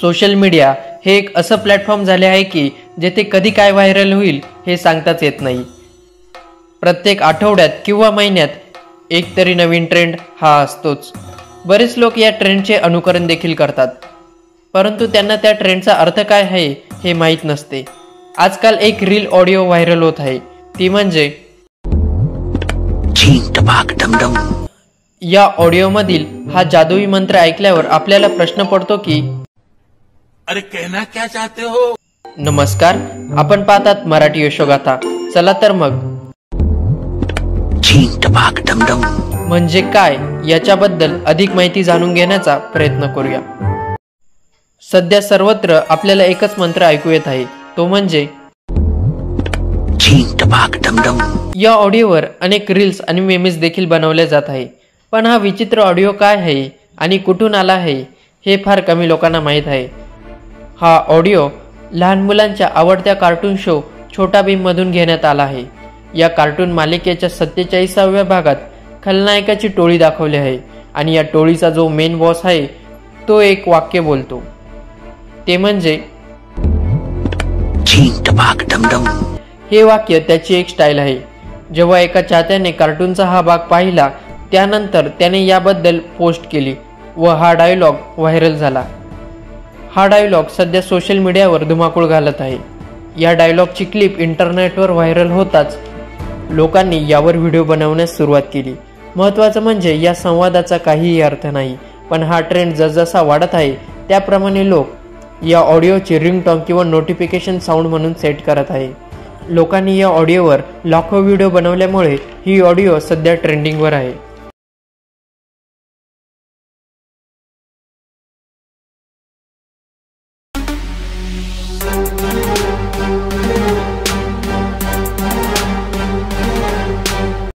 Social media हे एक असं प्लॅटफॉर्म झाले आहे की जेथे कधी काय व्हायरल होईल हे सांगताच येत नाही। प्रत्येक आठवड्यात किंवा महिन्यात एक तरी नवीन ट्रेंड हा असतोच। बरेच लोक या ट्रेंडचे अनुकरण देखील करतात, परंतु त्यांना त्या ट्रेंडचा अर्थ काय आहे हे माहीत नसते। आजकाल एक रील ऑडिओ व्हायरल होत आहे, ती म्हणजे या ऑडिओमधील हा जादुई मंत्र ऐकल्यावर आपल्याला प्रश्न पडतो की अरे कहना क्या चाहते हो। नमस्कार, आपण पाहतात मराठी यशोगाथा। चला तर मग म्हणजे काय याच्याबद्दल अधिक माहिती जाणून घेण्याचा प्रयत्न करूया। सध्या सर्वत्र आपल्याला एकच मंत्र ऐकू येत आहे, तो म्हणजे या ऑडिओवर अनेक रील्स आणि मेमेस देखील बनवले जात आहे, पण हा विचित्र ऑडिओ काय आहे आणि कुठून आला आहे हे फार कमी लोकांना माहीत आहे। हा ऑडिओ लहान मुलांच्या आवडत्या कार्टून शो छोटा भीम मधून घेण्यात आला आहे। या कार्टून मालिकेच्या 47व्या भागात खलनायकाची टोळी दाखवली आहे आणि या टोळीचा जो मेन बॉस आहे तो एक वाक्य बोलतो, ते म्हणजे हे वाक्य त्याची एक स्टाईल आहे। जेव्हा एका चाहत्याने कार्टूनचा हा भाग पाहिला त्यानंतर त्याने याबद्दल पोस्ट केली व हा डायलॉग व्हायरल झाला। हा डायलॉग सध्या सोशल मीडियावर धुमाकूळ घालत आहे। या डायलॉगची क्लिप इंटरनेटवर व्हायरल होताच लोकांनी यावर व्हिडिओ बनवण्यास सुरुवात केली। महत्त्वाचं म्हणजे या संवादाचा काहीही अर्थ नाही, पण हा ट्रेंड जसजसा वाढत आहे त्याप्रमाणे लोक या ऑडिओची रिंगटोन किंवा नोटिफिकेशन साऊंड म्हणून सेट करत आहे। लोकांनी या ऑडिओवर लाखो व्हिडिओ बनवल्यामुळे ही ऑडिओ सध्या ट्रेंडिंगवर आहे।